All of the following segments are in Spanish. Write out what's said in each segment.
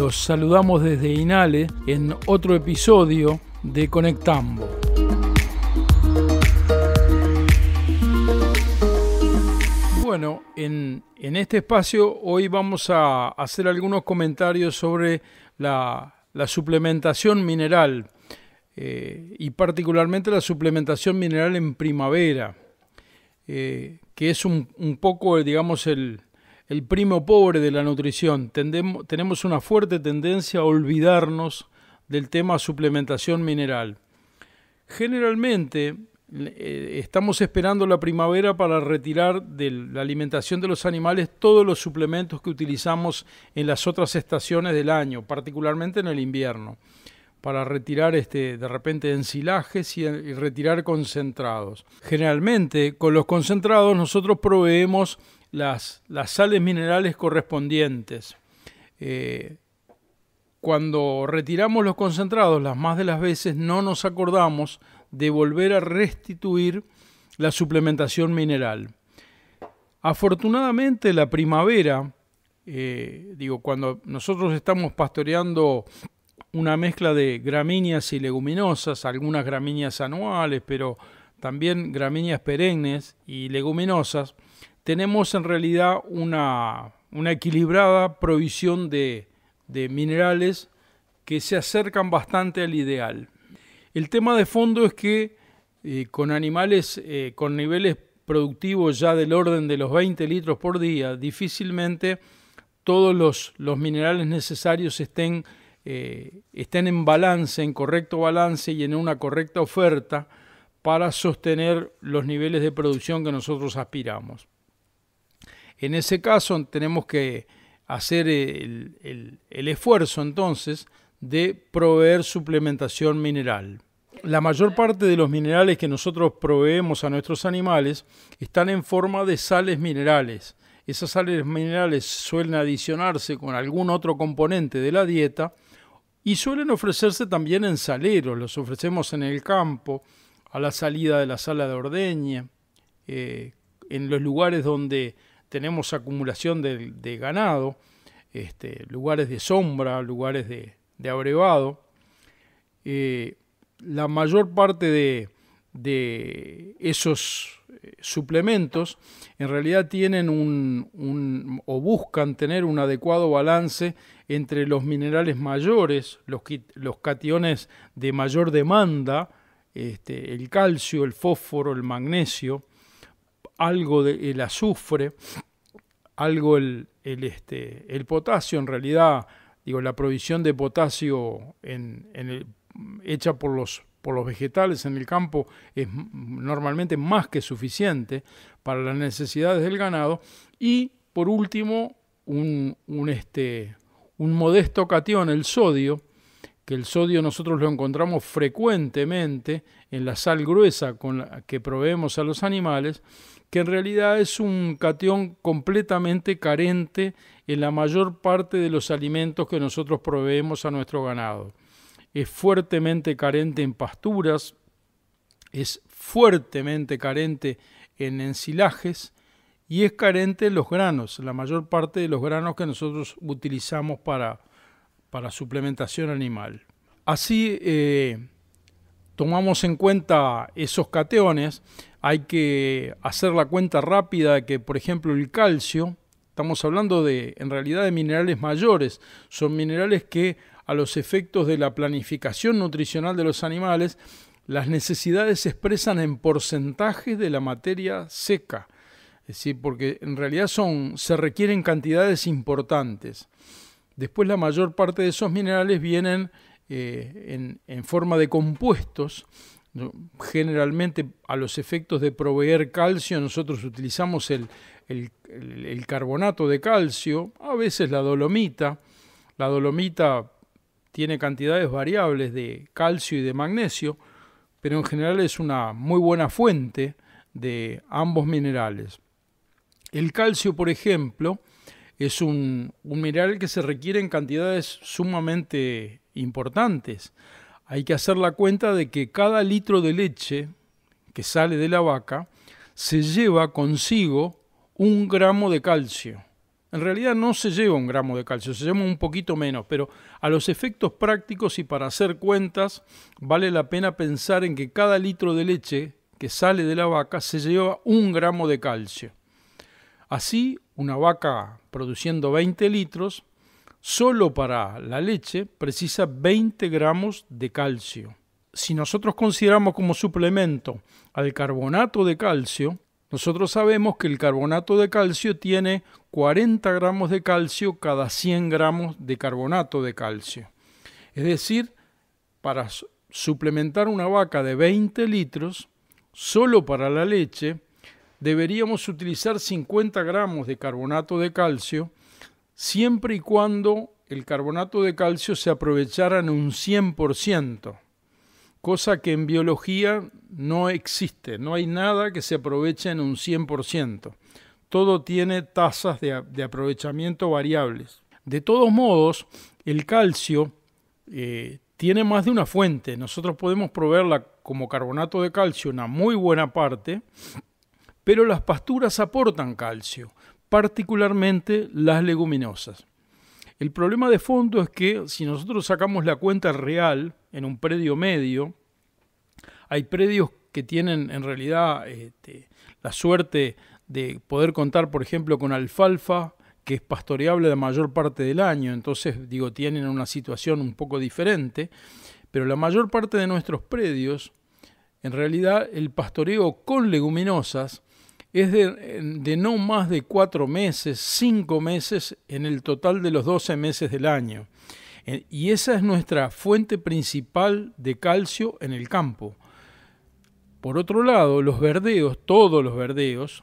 Los saludamos desde INALE en otro episodio de Conectambo. Bueno, en este espacio hoy vamos a hacer algunos comentarios sobre la suplementación mineral y particularmente la suplementación mineral en primavera, que es un poco, digamos, el primo pobre de la nutrición. Tenemos una fuerte tendencia a olvidarnos del tema suplementación mineral. Generalmente estamos esperando la primavera para retirar de la alimentación de los animales todos los suplementos que utilizamos en las otras estaciones del año, particularmente en el invierno, para retirar de repente ensilajes y retirar concentrados. Generalmente con los concentrados nosotros proveemos las sales minerales correspondientes. Cuando retiramos los concentrados, las más de las veces no nos acordamos de volver a restituir la suplementación mineral. Afortunadamente la primavera, cuando nosotros estamos pastoreando una mezcla de gramíneas y leguminosas, algunas gramíneas anuales, pero también gramíneas perennes y leguminosas, tenemos en realidad una equilibrada provisión de minerales que se acercan bastante al ideal. El tema de fondo es que con animales con niveles productivos ya del orden de los 20 litros por día, difícilmente todos los minerales necesarios estén en balance, en correcto balance y en una correcta oferta para sostener los niveles de producción que nosotros aspiramos. En ese caso tenemos que hacer el esfuerzo entonces de proveer suplementación mineral. La mayor parte de los minerales que nosotros proveemos a nuestros animales están en forma de sales minerales. Esas sales minerales suelen adicionarse con algún otro componente de la dieta y suelen ofrecerse también en saleros. Los ofrecemos en el campo, a la salida de la sala de ordeñe, en los lugares donde tenemos acumulación de ganado, lugares de sombra, lugares de abrevado. La mayor parte de esos suplementos en realidad tienen o buscan tener un adecuado balance entre los minerales mayores, los cationes de mayor demanda, el calcio, el fósforo, el magnesio, algo del azufre, algo el potasio. En realidad, la provisión de potasio hecha por los vegetales en el campo es normalmente más que suficiente para las necesidades del ganado. Y por último, un modesto catión, el sodio, que el sodio nosotros lo encontramos frecuentemente en la sal gruesa con la que proveemos a los animales, que en realidad es un catión completamente carente en la mayor parte de los alimentos que nosotros proveemos a nuestro ganado. Es fuertemente carente en pasturas, es fuertemente carente en ensilajes y es carente en los granos, la mayor parte de los granos que nosotros utilizamos para suplementación animal. Así tomamos en cuenta esos cationes. Hay que hacer la cuenta rápida de que, por ejemplo, el calcio, estamos hablando en realidad de minerales mayores, son minerales que a los efectos de la planificación nutricional de los animales, las necesidades se expresan en porcentajes de la materia seca, es decir, porque en realidad se requieren cantidades importantes. Después la mayor parte de esos minerales vienen en forma de compuestos. Generalmente a los efectos de proveer calcio nosotros utilizamos el carbonato de calcio, a veces la dolomita. La dolomita tiene cantidades variables de calcio y de magnesio, pero en general es una muy buena fuente de ambos minerales. El calcio, por ejemplo, es un mineral que se requiere en cantidades sumamente importantes. Hay que hacer la cuenta de que cada litro de leche que sale de la vaca se lleva consigo 1 gramo de calcio. En realidad no se lleva 1 gramo de calcio, se lleva un poquito menos, pero a los efectos prácticos y para hacer cuentas vale la pena pensar en que cada litro de leche que sale de la vaca se lleva 1 gramo de calcio. Así, una vaca produciendo 20 litros, solo para la leche precisa 20 gramos de calcio. Si nosotros consideramos como suplemento al carbonato de calcio, nosotros sabemos que el carbonato de calcio tiene 40 gramos de calcio cada 100 gramos de carbonato de calcio. Es decir, para suplementar una vaca de 20 litros, solo para la leche, deberíamos utilizar 50 gramos de carbonato de calcio, siempre y cuando el carbonato de calcio se aprovechara en un 100%. Cosa que en biología no existe, no hay nada que se aproveche en un 100%. Todo tiene tasas de aprovechamiento variables. De todos modos, el calcio tiene más de una fuente. Nosotros podemos proveerla como carbonato de calcio una muy buena parte, pero las pasturas aportan calcio, particularmente las leguminosas. El problema de fondo es que si nosotros sacamos la cuenta real en un predio medio, hay predios que tienen en realidad la suerte de poder contar, por ejemplo, con alfalfa, que es pastoreable la mayor parte del año, entonces, tienen una situación un poco diferente, pero la mayor parte de nuestros predios, en realidad, el pastoreo con leguminosas es de no más de 4 meses, 5 meses en el total de los 12 meses del año. Y esa es nuestra fuente principal de calcio en el campo. Por otro lado, los verdeos, todos los verdeos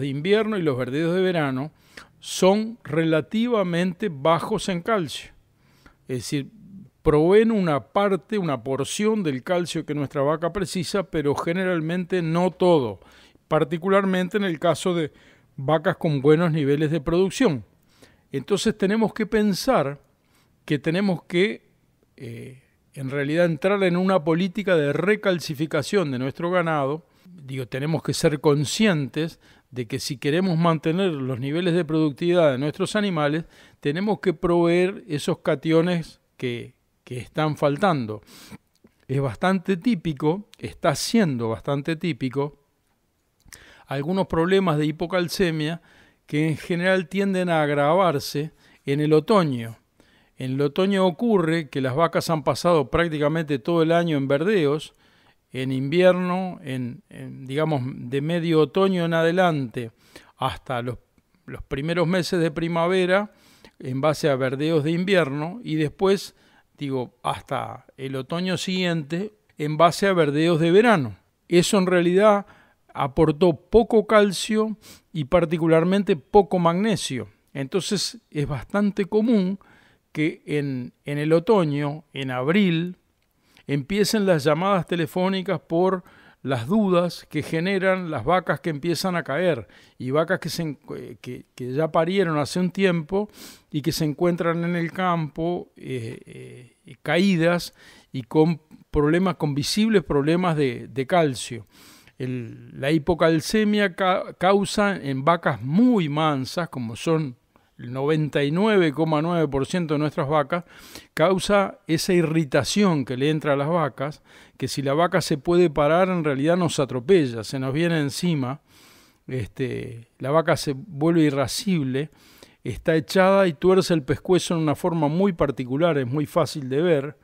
de invierno y los verdeos de verano, son relativamente bajos en calcio. Es decir, proveen una porción del calcio que nuestra vaca precisa, pero generalmente no todo, particularmente en el caso de vacas con buenos niveles de producción. Entonces tenemos que pensar que tenemos que en realidad entrar en una política de recalcificación de nuestro ganado. Tenemos que ser conscientes de que si queremos mantener los niveles de productividad de nuestros animales, tenemos que proveer esos cationes que están faltando. Es bastante típico, está siendo bastante típico, algunos problemas de hipocalcemia que en general tienden a agravarse en el otoño. En el otoño ocurre que las vacas han pasado prácticamente todo el año en verdeos. En invierno, digamos de medio otoño en adelante hasta los primeros meses de primavera en base a verdeos de invierno y después, hasta el otoño siguiente en base a verdeos de verano. Eso en realidad aportó poco calcio y particularmente poco magnesio. Entonces es bastante común que en el otoño, en abril, empiecen las llamadas telefónicas por las dudas que generan las vacas que empiezan a caer y vacas que ya parieron hace un tiempo y que se encuentran en el campo caídas y con visibles problemas de calcio. La hipocalcemia causa en vacas muy mansas, como son el 99,9% de nuestras vacas, causa esa irritación que le entra a las vacas, que si la vaca se puede parar, en realidad nos atropella, se nos viene encima, la vaca se vuelve irascible, está echada y tuerce el pescuezo en una forma muy particular, es muy fácil de ver,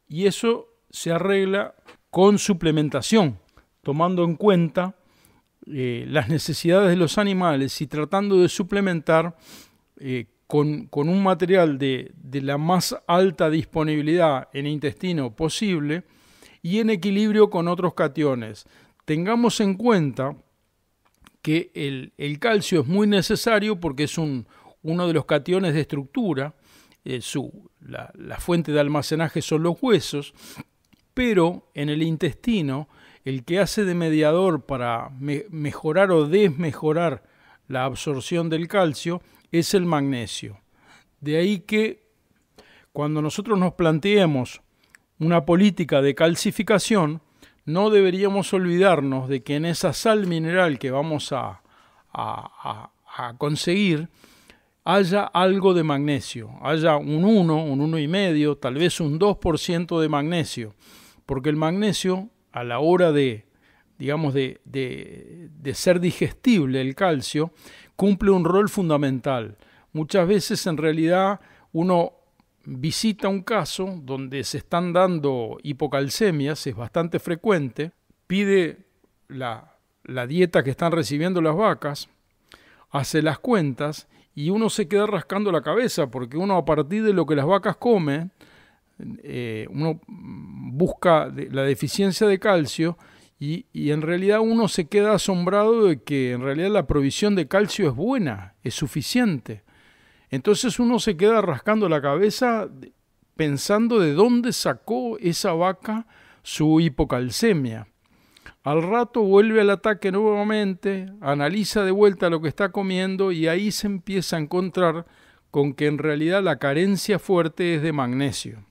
y eso se arregla con suplementación, tomando en cuenta las necesidades de los animales y tratando de suplementar con un material de la más alta disponibilidad en intestino posible y en equilibrio con otros cationes. Tengamos en cuenta que el calcio es muy necesario porque es uno de los cationes de estructura, la fuente de almacenaje son los huesos, pero en el intestino el que hace de mediador para mejorar o desmejorar la absorción del calcio es el magnesio. De ahí que cuando nosotros nos planteemos una política de calcificación, no deberíamos olvidarnos de que en esa sal mineral que vamos a conseguir, haya algo de magnesio, haya un 1, un 1,5, tal vez un 2% de magnesio, porque el magnesio a la hora de, digamos, de ser digestible el calcio, cumple un rol fundamental. Muchas veces en realidad uno visita un caso donde se están dando hipocalcemias, es bastante frecuente, pide la dieta que están recibiendo las vacas, hace las cuentas y uno se queda rascando la cabeza porque uno a partir de lo que las vacas comen, uno busca la deficiencia de calcio y en realidad uno se queda asombrado de que en realidad la provisión de calcio es buena, es suficiente. Entonces uno se queda rascando la cabeza pensando de dónde sacó esa vaca su hipocalcemia. Al rato vuelve al ataque nuevamente, analiza de vuelta lo que está comiendo y ahí se empieza a encontrar con que en realidad la carencia fuerte es de magnesio.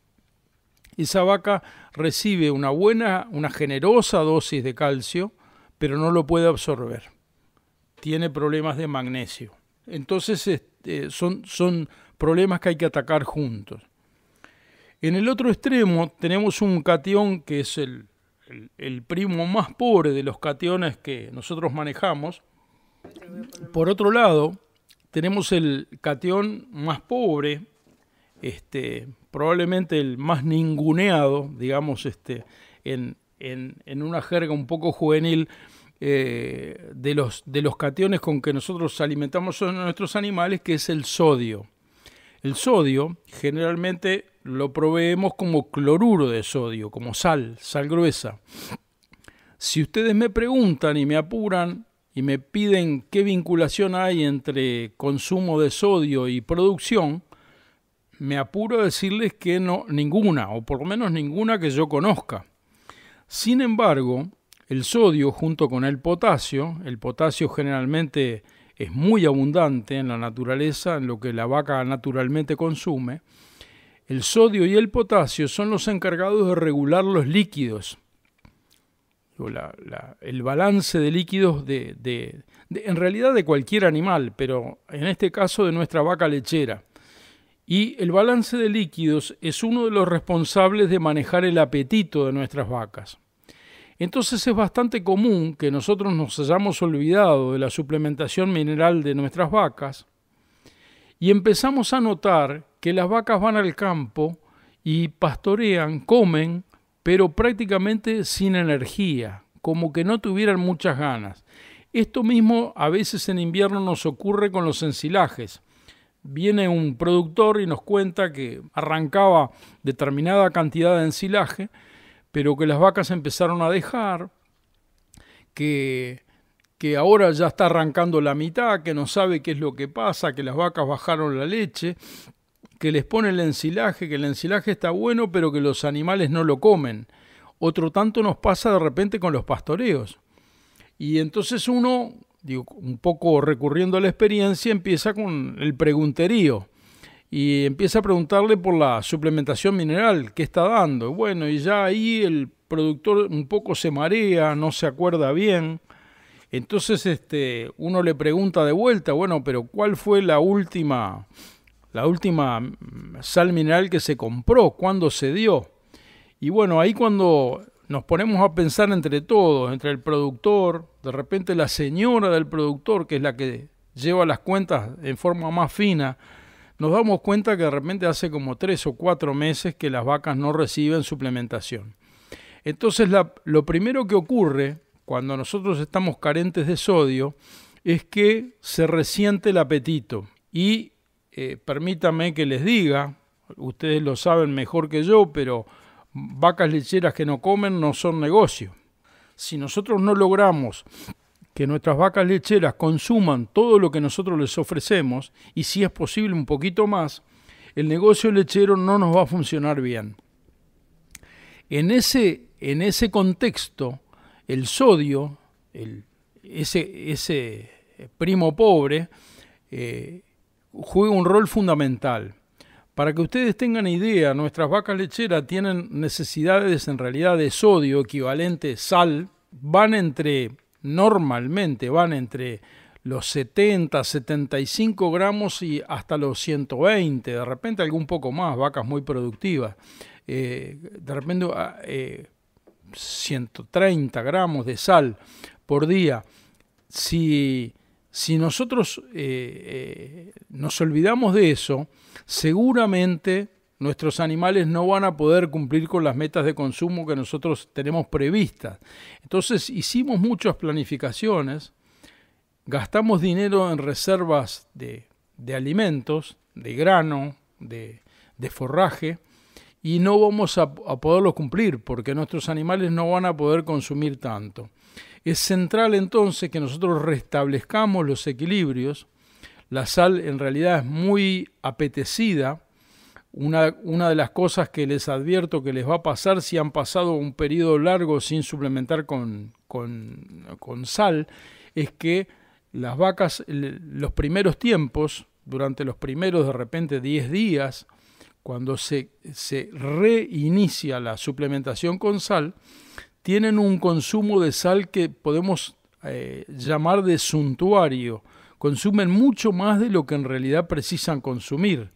Esa vaca recibe una generosa dosis de calcio, pero no lo puede absorber. Tiene problemas de magnesio. Entonces son problemas que hay que atacar juntos. En el otro extremo tenemos un catión que es el primo más pobre de los cationes que nosotros manejamos. Por otro lado, tenemos el catión más pobre, probablemente el más ninguneado, digamos, en una jerga un poco juvenil, de los cationes con que nosotros alimentamos a nuestros animales, que es el sodio. El sodio generalmente lo proveemos como cloruro de sodio, como sal gruesa. Si ustedes me preguntan y me apuran y me piden qué vinculación hay entre consumo de sodio y producción, me apuro a decirles que no, ninguna, o por lo menos ninguna que yo conozca. Sin embargo, el sodio junto con el potasio generalmente es muy abundante en la naturaleza, en lo que la vaca naturalmente consume. El sodio y el potasio son los encargados de regular los líquidos, el balance de líquidos en realidad de cualquier animal, pero en este caso de nuestra vaca lechera. Y el balance de líquidos es uno de los responsables de manejar el apetito de nuestras vacas. Entonces es bastante común que nosotros nos hayamos olvidado de la suplementación mineral de nuestras vacas y empezamos a notar que las vacas van al campo y pastorean, comen, pero prácticamente sin energía, como que no tuvieran muchas ganas. Esto mismo a veces en invierno nos ocurre con los ensilajes. Viene un productor y nos cuenta que arrancaba determinada cantidad de ensilaje, pero que las vacas empezaron a dejar, que ahora ya está arrancando la mitad, que no sabe qué es lo que pasa, que las vacas bajaron la leche, que les pone el ensilaje, que el ensilaje está bueno, pero que los animales no lo comen. Otro tanto nos pasa de repente con los pastoreos. Y entonces uno, un poco recurriendo a la experiencia, empieza con el pregunterío. Y empieza a preguntarle por la suplementación mineral, qué está dando. Bueno, y ya ahí el productor un poco se marea, no se acuerda bien. Entonces uno le pregunta de vuelta, bueno, pero ¿cuál fue la última sal mineral que se compró? ¿Cuándo se dio? Y bueno, ahí cuando nos ponemos a pensar entre todos, entre el productor, de repente la señora del productor, que es la que lleva las cuentas en forma más fina, nos damos cuenta que de repente hace como 3 o 4 meses que las vacas no reciben suplementación. Entonces lo primero que ocurre cuando nosotros estamos carentes de sodio es que se resiente el apetito. Y permítanme que les diga, ustedes lo saben mejor que yo, pero vacas lecheras que no comen no son negocio. Si nosotros no logramos que nuestras vacas lecheras consuman todo lo que nosotros les ofrecemos, y si es posible un poquito más, el negocio lechero no nos va a funcionar bien. En ese contexto, el sodio, ese primo pobre, juega un rol fundamental. Para que ustedes tengan idea, nuestras vacas lecheras tienen necesidades en realidad de sodio equivalente sal, normalmente van entre los 70, 75 gramos y hasta los 120, de repente algún poco más, vacas muy productivas. De repente 130 gramos de sal por día. Si nosotros nos olvidamos de eso, seguramente nuestros animales no van a poder cumplir con las metas de consumo que nosotros tenemos previstas. Entonces hicimos muchas planificaciones, gastamos dinero en reservas de alimentos, de grano, de forraje, y no vamos a poderlo cumplir porque nuestros animales no van a poder consumir tanto. Es central entonces que nosotros restablezcamos los equilibrios. La sal en realidad es muy apetecida. Una de las cosas que les advierto que les va a pasar si han pasado un periodo largo sin suplementar con sal es que las vacas, los primeros tiempos, durante los primeros de repente 10 días, cuando se reinicia la suplementación con sal, tienen un consumo de sal que podemos llamar de suntuario. Consumen mucho más de lo que en realidad precisan consumir.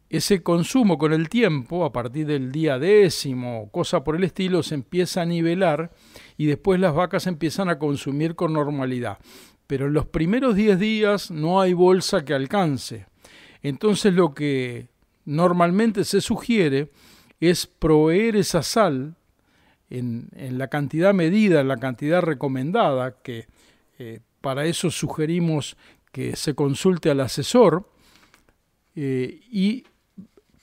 Ese consumo con el tiempo, a partir del día 10, cosa por el estilo, se empieza a nivelar y después las vacas empiezan a consumir con normalidad. Pero en los primeros 10 días no hay bolsa que alcance. Entonces lo que normalmente se sugiere es proveer esa sal en la cantidad medida, en la cantidad recomendada, que para eso sugerimos que se consulte al asesor, y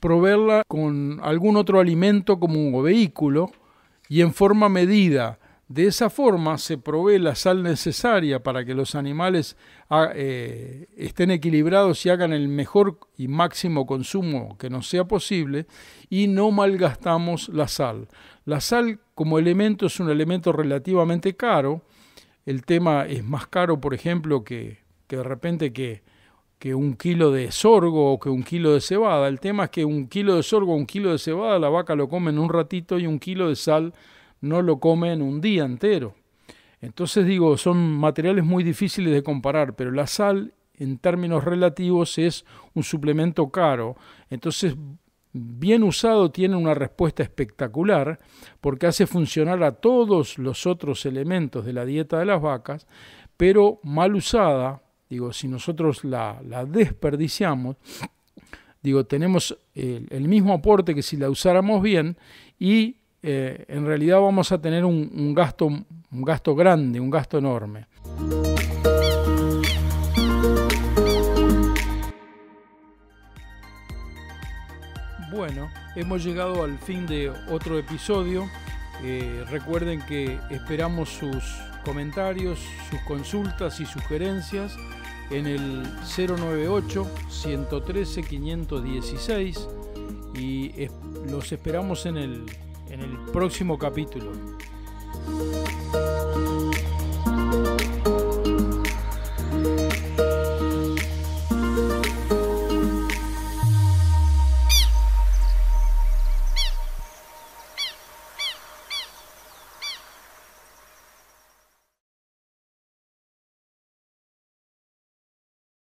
proveerla con algún otro alimento como un vehículo y en forma medida. De esa forma se provee la sal necesaria para que los animales estén equilibrados y hagan el mejor y máximo consumo que nos sea posible y no malgastamos la sal. La sal como elemento es un elemento relativamente caro. El tema es más caro, por ejemplo, que de repente que 1 kilo de sorgo o que 1 kilo de cebada. El tema es que 1 kilo de sorgo o 1 kilo de cebada la vaca lo come en un ratito y 1 kilo de sal no lo come en un día entero. Entonces digo, son materiales muy difíciles de comparar, pero la sal en términos relativos es un suplemento caro. Entonces, bien usado tiene una respuesta espectacular porque hace funcionar a todos los otros elementos de la dieta de las vacas, pero mal usada, digo, si nosotros la desperdiciamos, digo, tenemos el mismo aporte que si la usáramos bien y en realidad vamos a tener un gasto grande, un gasto enorme. Bueno, hemos llegado al fin de otro episodio. Recuerden que esperamos sus comentarios, sus consultas y sugerencias en el 098-113-516 y los esperamos en el próximo capítulo.